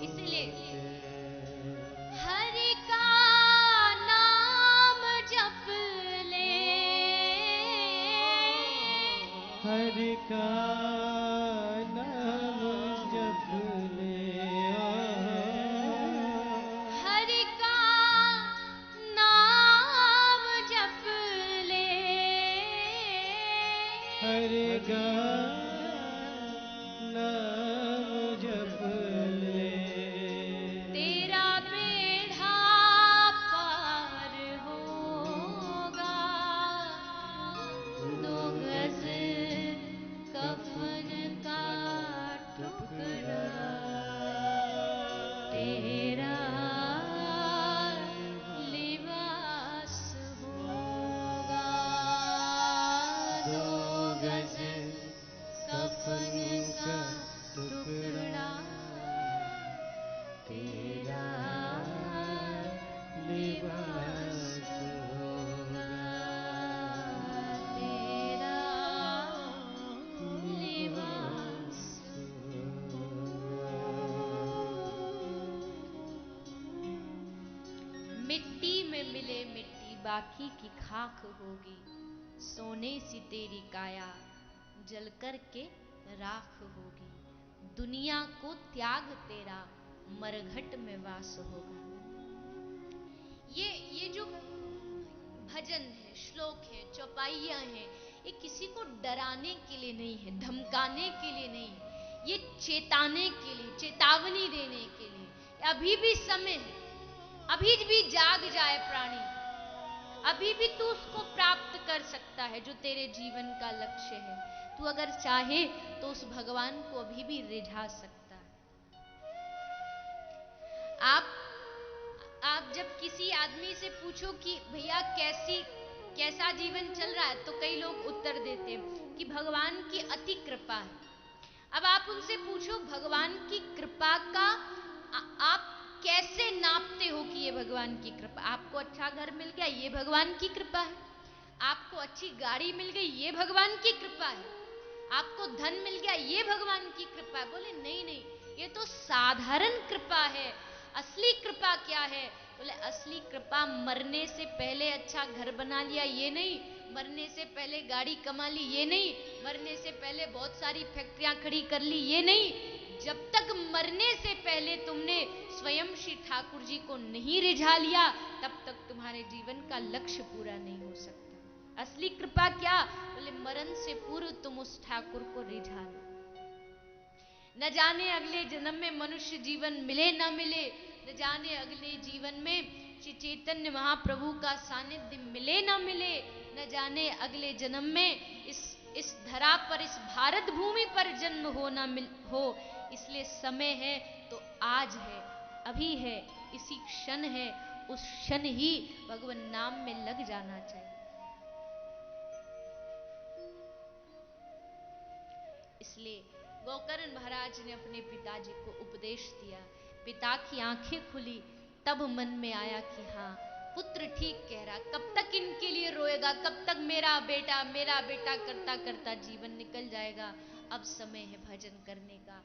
इसलिए खोते। हरि का नाम जप ले, हरि का नाम जप ले, हरि का नाम जप ले, हरि का नाम जप ले। तेरा बेड़ा पार होगा। 2 गज कफन का टुकड़ा तेरा लिबास होगा। 2 गज कफन का टुकड़ा तेरा लिबास होगा। तेरा लिबास मिट्टी में मिले मिट्टी, बाकी की खाक होगी। सोने सी तेरी काया, जल कर के राख होगी। दुनिया को त्याग तेरा, मरघट में वास होगा। ये जो भजन है, श्लोक है, चौपाइयां हैं, ये किसी को डराने के लिए नहीं है, धमकाने के लिए नहीं है। ये चेताने के लिए, चेतावनी देने के लिए। अभी भी समय है, अभी भी जाग जाए प्राणी। अभी भी तू उसको प्राप्त कर सकता है जो तेरे जीवन का लक्ष्य है। तू अगर चाहे तो उस भगवान को अभी भी रिझा सकता है। आप जब किसी आदमी से पूछो कि भैया कैसा जीवन चल रहा है, तो कई लोग उत्तर देते हैं कि भगवान की अति कृपा है। अब आप उनसे पूछो भगवान की कृपा का आप कैसे नापते हो कि ये भगवान की कृपा? आपको अच्छा घर मिल गया, ये भगवान की कृपा है। आपको अच्छी गाड़ी मिल गई, ये भगवान की कृपा है। आपको धन मिल गया, ये भगवान की कृपा है। बोले नहीं नहीं, ये तो साधारण कृपा है। असली कृपा क्या है? बोले असली कृपा मरने से पहले अच्छा घर बना लिया, ये नहीं। मरने से पहले गाड़ी कमा ली, ये नहीं। मरने से पहले बहुत सारी फैक्ट्रियां खड़ी कर ली, ये नहीं। जब तक मरने से पहले तुमने स्वयं श्री ठाकुर जी को नहीं रिझा लिया, तब तक तुम्हारे जीवन का लक्ष्य पूरा नहीं हो सकता। असली कृपा क्या? बोले मरण से पूर्व तुम उस ठाकुर को रिझा लो। न जाने अगले जन्म में मनुष्य जीवन मिले न मिले, न जाने अगले जीवन में श्री चैतन्य महाप्रभु का सानिध्य मिले न मिले, न जाने अगले जन्म में इस धरा पर, इस भारत भूमि पर जन्म हो न मिल हो। इसलिए समय है तो आज है, अभी है, इसी क्षण है। उस क्षण ही भगवान नाम में लग जाना चाहिए। इसलिए गोकर्ण महाराज ने अपने पिताजी को उपदेश दिया। पिता की आंखें खुली, तब मन में आया कि हाँ, पुत्र ठीक कह रहा। कब तक इनके लिए रोएगा? कब तक मेरा बेटा करता करता जीवन निकल जाएगा? अब समय है भजन करने का।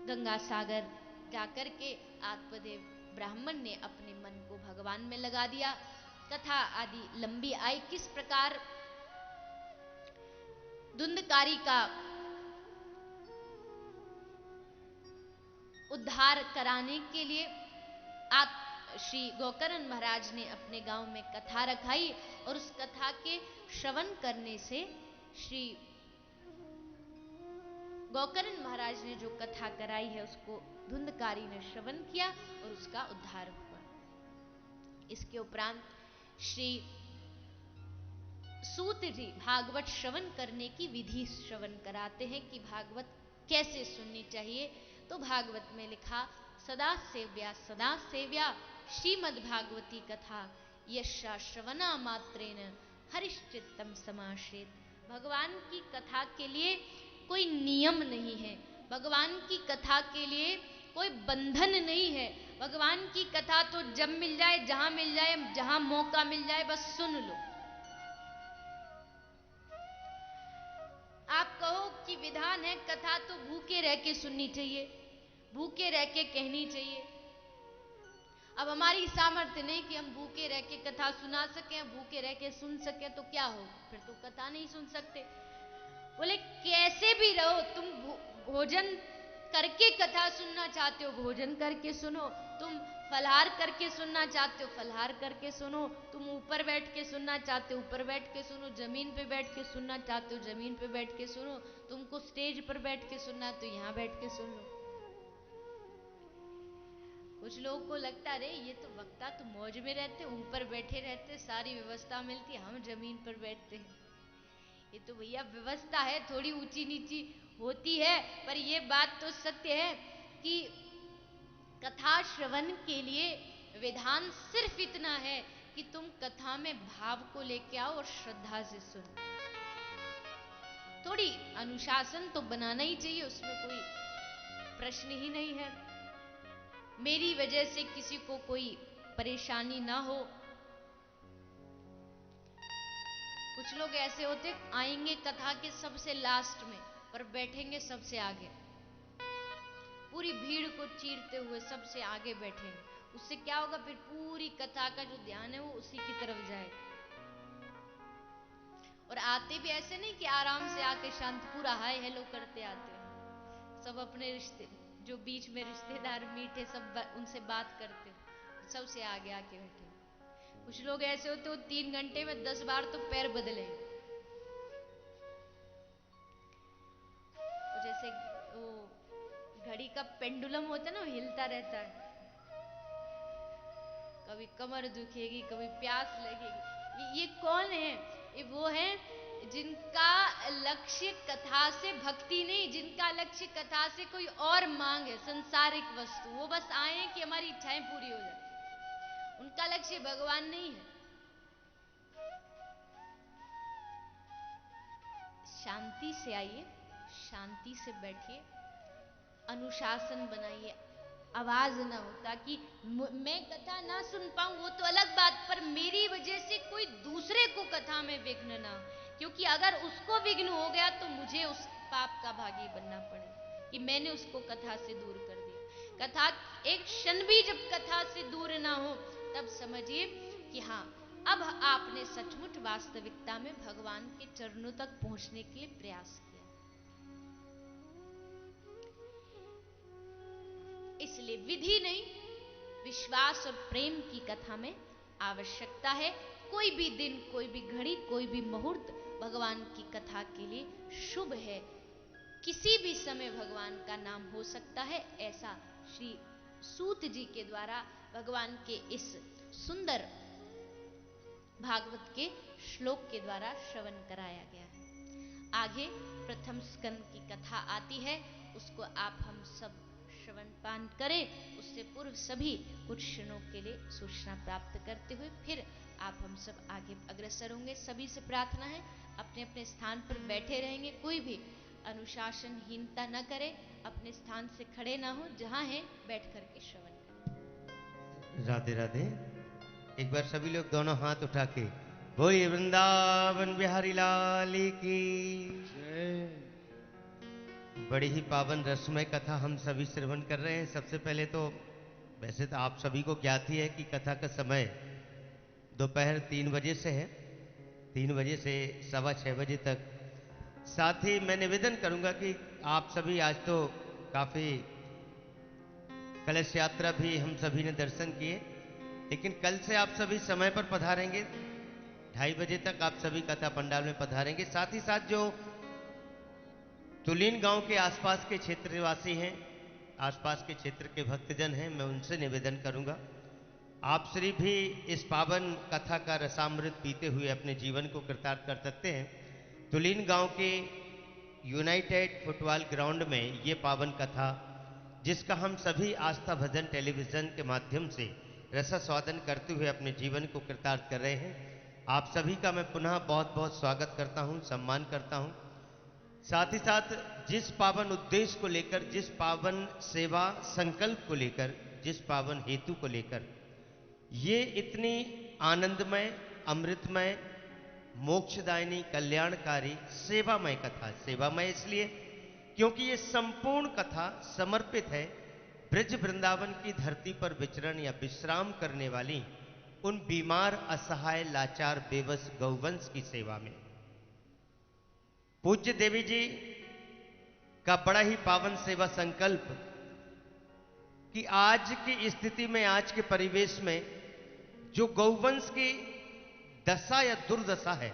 गंगा सागर जाकर के आत्मदेव ब्राह्मण ने अपने मन को भगवान में लगा दिया। कथा आदि लंबी आई। किस प्रकार धुंधकारी का उद्धार कराने के लिए श्री गोकर्ण महाराज ने अपने गांव में कथा रखाई, और उस कथा के श्रवण करने से श्री गोकर्ण महाराज ने जो कथा कराई है उसको धुंधकारी ने श्रवण किया और उसका उद्धार हुआ। इसके उपरांत श्री सूत जी भागवत श्रवण करने की विधि श्रवण कराते हैं कि भागवत कैसे सुननी चाहिए। तो भागवत में लिखा, सदा सेव्या श्रीमद् भागवती कथा यस्या श्रवणा मात्रेन हरिश्चित्तम समाश्रेत। भगवान की कथा के लिए कोई नियम नहीं है, भगवान की कथा के लिए कोई बंधन नहीं है। भगवान की कथा तो जब मिल जाए, जहां मिल जाए, जहां मौका मिल जाए, बस सुन लो। आप कहो कि विधान है कथा तो भूखे रह के सुननी चाहिए, भूखे रह के कहनी चाहिए। अब हमारी सामर्थ्य नहीं कि हम भूखे रह के कथा सुना सकें, भूखे रह के सुन सकें, तो क्या हो, फिर तो कथा नहीं सुन सकते। बोले कैसे भी रहो, तुम भोजन करके कथा सुनना चाहते हो, भोजन करके सुनो। तुम फलहार करके सुनना चाहते हो, फलहार करके सुनो। तुम ऊपर बैठ के सुनना चाहते हो, ऊपर बैठ के सुनो। जमीन पे बैठ के सुनना चाहते हो, जमीन पे बैठ के सुनो। तुमको स्टेज पर बैठ के सुनना है तो यहाँ बैठ के सुन लो। कुछ लोगों को लगता है, ये तो वक्ता तो मौज में रहते, ऊपर बैठे रहते, सारी व्यवस्था मिलती, हम जमीन पर बैठते हैं। ये तो भैया व्यवस्था है, थोड़ी ऊंची नीची होती है, पर ये बात तो सत्य है कि कथा श्रवण के लिए विधान सिर्फ इतना है कि तुम कथा में भाव को लेके आओ और श्रद्धा से सुनो। थोड़ी अनुशासन तो बनाना ही चाहिए, उसमें कोई प्रश्न ही नहीं है। मेरी वजह से किसी को कोई परेशानी ना हो। कुछ लोग ऐसे होते, आएंगे कथा के सबसे लास्ट में, पर बैठेंगे सबसे आगे, पूरी भीड़ को चीरते हुए सबसे आगे बैठेंगे। उससे क्या होगा, फिर पूरी कथा का जो ध्यान है वो उसी की तरफ जाएगा। और आते भी ऐसे नहीं कि आराम से आके शांत पूरा हाय हेलो करते आते हैं। सब अपने रिश्ते, जो बीच में रिश्तेदार मीठे, सब उनसे बात करते, सबसे आगे आके बैठे। कुछ लोग ऐसे होते हो 3 घंटे में 10 बार तो पैर बदले। तो जैसे वो घड़ी का पेंडुलम होता है ना, हिलता रहता है, कभी कमर दुखेगी, कभी प्यास लगेगी। ये कौन है? ये वो है जिनका लक्ष्य कथा से भक्ति नहीं, जिनका लक्ष्य कथा से कोई और मांग है, संसारिक वस्तु। वो बस आए कि हमारी इच्छाएं पूरी हो जाए, उनका लक्ष्य भगवान नहीं है। शांति से आइए, शांति से बैठिए, अनुशासन बनाइए, आवाज ना हो, ताकि मैं कथा ना सुन पाऊं वो तो अलग बात, पर मेरी वजह से कोई दूसरे को कथा में विघ्न ना हो। क्योंकि अगर उसको विघ्न हो गया तो मुझे पाप का भागी बनना पड़े कि मैंने उसको कथा से दूर कर दिया। कथा एक क्षण भी जब कथा से दूर ना हो तब समझिए कि हाँ, अब आपने सचमुच वास्तविकता में भगवान के चरणों तक पहुंचने के लिए प्रयास किया। इसलिए विधि नहीं, विश्वास और प्रेम की कथा में आवश्यकता है। कोई भी दिन, कोई भी घड़ी, कोई भी मुहूर्त भगवान की कथा के लिए शुभ है। किसी भी समय भगवान का नाम हो सकता है, ऐसा श्री सूत जी के द्वारा भगवान के इस सुंदर भागवत के श्लोक के द्वारा श्रवण कराया गया है। आगे प्रथम स्कंद की कथा आती है, उसको आप हम सब श्रवण पान करें। उससे पूर्व सभी कुछ क्षणों के लिए सूचना प्राप्त करते हुए फिर आप हम सब आगे अग्रसर होंगे। सभी से प्रार्थना है अपने अपने स्थान पर बैठे रहेंगे, कोई भी अनुशासनहीनता न करे, अपने स्थान से खड़े ना हो, जहां है बैठ करके श्रवण करें। राधे राधे। एक बार सभी लोग दोनों हाथ उठा के बोलिए वृंदावन बिहारी लाल की जय। बड़ी ही पावन रसमय कथा हम सभी श्रवण कर रहे हैं। सबसे पहले तो वैसे तो आप सभी को ज्ञात ही है कि कथा का समय दोपहर 3 बजे से है, 3 बजे से 6:15 बजे तक। साथ ही मैं निवेदन करूंगा कि आप सभी आज तो काफी कलश यात्रा भी हम सभी ने दर्शन किए, लेकिन कल से आप सभी समय पर पधारेंगे। 2:30 बजे तक आप सभी कथा पंडाल में पधारेंगे। साथ ही साथ जो तुलीन गांव के आसपास के क्षेत्र निवासी हैं, आसपास के क्षेत्र के भक्तजन हैं, मैं उनसे निवेदन करूंगा आप श्री भी इस पावन कथा का रसामृत पीते हुए अपने जीवन को कृतार्थ कर सकते हैं। तुलीन गांव के यूनाइटेड फुटबॉल ग्राउंड में ये पावन कथा, जिसका हम सभी आस्था भजन टेलीविजन के माध्यम से रसास्वादन करते हुए अपने जीवन को कृतार्थ कर रहे हैं, आप सभी का मैं पुनः बहुत बहुत स्वागत करता हूं, सम्मान करता हूं। साथ ही साथ जिस पावन उद्देश्य को लेकर, जिस पावन सेवा संकल्प को लेकर, जिस पावन हेतु को लेकर ये इतनी आनंदमय, अमृतमय, मोक्षदायिनी, कल्याणकारी, सेवामय कथा, सेवामय इसलिए क्योंकि ये संपूर्ण कथा समर्पित है ब्रज वृंदावन की धरती पर विचरण या विश्राम करने वाली उन बीमार, असहाय, लाचार, बेबस गौवंश की सेवा में। पूज्य देवी जी का बड़ा ही पावन सेवा संकल्प कि आज की स्थिति में, आज के परिवेश में जो गौवंश की दशा या दुर्दशा है,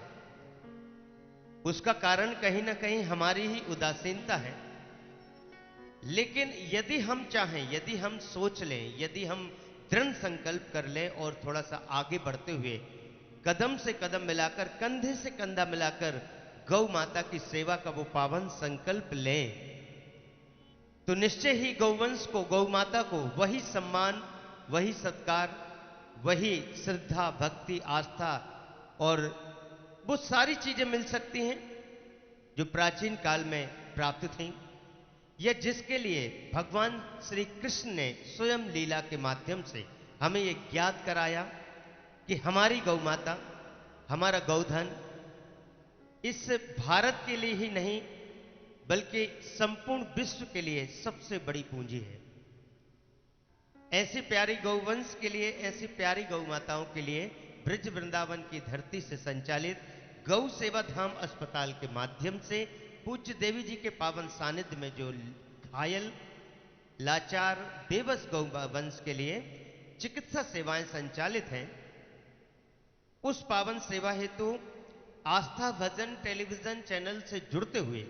उसका कारण कहीं ना कहीं हमारी ही उदासीनता है। लेकिन यदि हम चाहें, यदि हम सोच लें, यदि हम दृढ़ संकल्प कर लें और थोड़ा सा आगे बढ़ते हुए कदम से कदम मिलाकर, कंधे से कंधा मिलाकर गौ माता की सेवा का वो पावन संकल्प लें, तो निश्चय ही गौवंश को, गौ माता को वही सम्मान, वही सत्कार, वही श्रद्धा, भक्ति, आस्था और वो सारी चीजें मिल सकती हैं जो प्राचीन काल में प्राप्त थीं, या जिसके लिए भगवान श्री कृष्ण ने स्वयं लीला के माध्यम से हमें ये ज्ञात कराया कि हमारी गौ माता, हमारा गौधन इस भारत के लिए ही नहीं बल्कि संपूर्ण विश्व के लिए सबसे बड़ी पूंजी है। ऐसी प्यारी गौवंश के लिए, ऐसी प्यारी गौ माताओं के लिए ब्रज वृंदावन की धरती से संचालित गौ सेवा धाम अस्पताल के माध्यम से पूज्य देवी जी के पावन सानिध्य में जो घायल, लाचार, बेबस गौ वंश के लिए चिकित्सा सेवाएं संचालित हैं, उस पावन सेवा हेतु आस्था भजन टेलीविजन चैनल से जुड़ते हुए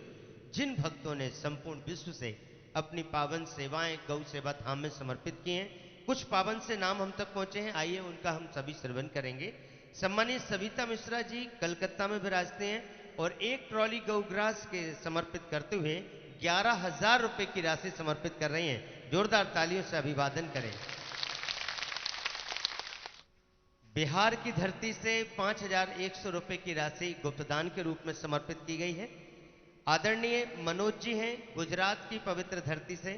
जिन भक्तों ने संपूर्ण विश्व से अपनी पावन सेवाएं गौ सेवा धाम में समर्पित की हैं, कुछ पावन से नाम हम तक पहुंचे हैं, आइए उनका हम सभी श्रवण करेंगे। सम्मानित सविता मिश्रा जी कलकत्ता में विराजते हैं और 1 ट्रॉली गौग्रास के समर्पित करते हुए 11,000 रुपए की राशि समर्पित कर रही हैं। जोरदार तालियों से अभिवादन करें। बिहार की धरती से 5,100 रुपए की राशि गुप्तदान के रूप में समर्पित की गई है। आदरणीय मनोज जी हैं गुजरात की पवित्र धरती से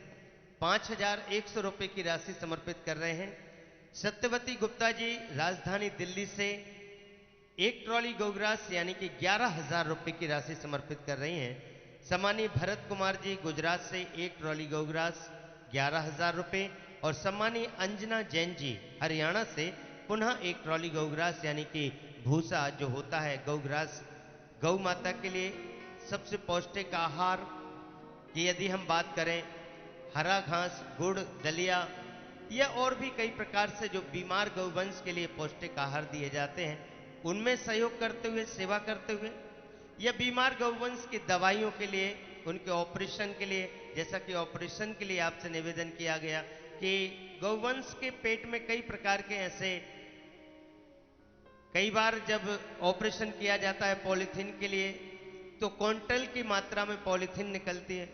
5,100 रुपए की राशि समर्पित कर रहे हैं। सत्यवती गुप्ता जी राजधानी दिल्ली से 1 ट्रॉली गौग्रास यानी कि 11,000 रुपए की राशि समर्पित कर रही हैं। सम्मानीय भरत कुमार जी गुजरात से एक ट्रॉली गौग्रास 11,000 रुपये, और सम्मानीय अंजना जैन जी हरियाणा से पुनः एक ट्रॉली गौग्रास यानी कि भूसा जो होता है गौग्रास, गौ माता के लिए सबसे पौष्टिक आहार की यदि हम बात करें, हरा घास, गुड़, दलिया या और भी कई प्रकार से जो बीमार गौवंश के लिए पौष्टिक आहार दिए जाते हैं, उनमें सहयोग करते हुए, सेवा करते हुए, या बीमार गौवंश की दवाइयों के लिए, उनके ऑपरेशन के लिए, जैसा कि ऑपरेशन के लिए आपसे निवेदन किया गया कि गौवंश के पेट में कई प्रकार के ऐसे, कई बार जब ऑपरेशन किया जाता है पॉलीथीन के लिए तो क्विंटल की मात्रा में पॉलीथीन निकलती है,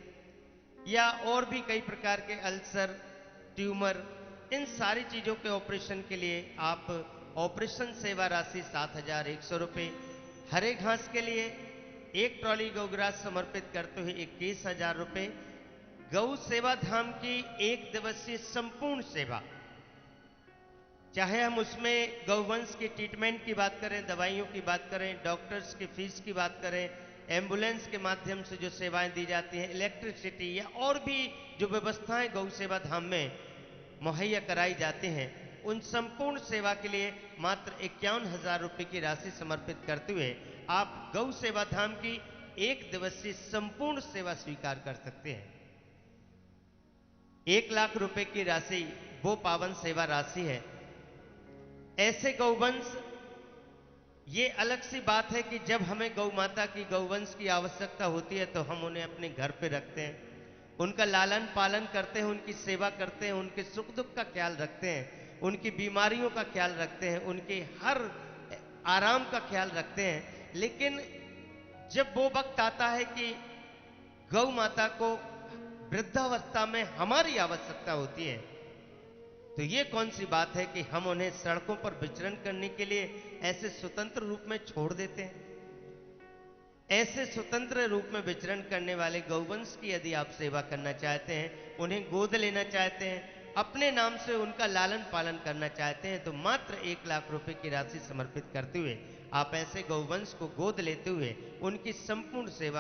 या और भी कई प्रकार के अल्सर, ट्यूमर, इन सारी चीजों के ऑपरेशन के लिए आप ऑपरेशन सेवा राशि 7,100 रुपये, हरे घास के लिए एक ट्रॉली गौग्रास समर्पित करते हुए 21,000 रुपये, गौ सेवा धाम की एक दिवसीय संपूर्ण सेवा, चाहे हम उसमें गौवंश की ट्रीटमेंट की बात करें, दवाइयों की बात करें, डॉक्टर्स की फीस की बात करें, एम्बुलेंस के माध्यम से जो सेवाएं दी जाती हैं, इलेक्ट्रिसिटी या और भी जो व्यवस्थाएं गौ सेवा धाम में मुहैया कराई जाती हैं, उन संपूर्ण सेवा के लिए मात्र 51,000 रुपये की राशि समर्पित करते हुए आप गौ सेवा धाम की एक दिवसीय संपूर्ण सेवा स्वीकार कर सकते हैं। 1 लाख रुपए की राशि वो पावन सेवा राशि है। ऐसे गौवंश, ये अलग सी बात है कि जब हमें गौ माता की, गौवंश की आवश्यकता होती है तो हम उन्हें अपने घर पे रखते हैं, उनका लालन पालन करते हैं, उनकी सेवा करते हैं, उनके सुख दुख का ख्याल रखते हैं, उनकी बीमारियों का ख्याल रखते हैं, उनके हर आराम का ख्याल रखते हैं। लेकिन जब वो वक्त आता है कि गौ माता को वृद्धावस्था में हमारी आवश्यकता होती है, तो ये कौन सी बात है कि हम उन्हें सड़कों पर विचरण करने के लिए ऐसे स्वतंत्र रूप में छोड़ देते हैं। ऐसे स्वतंत्र रूप में विचरण करने वाले गौवंश की यदि आप सेवा करना चाहते हैं, उन्हें गोद लेना चाहते हैं, अपने नाम से उनका लालन पालन करना चाहते हैं, तो मात्र 1 लाख रुपए की राशि समर्पित करते हुए आप ऐसे गौवंश को गोद लेते हुए उनकी संपूर्ण सेवा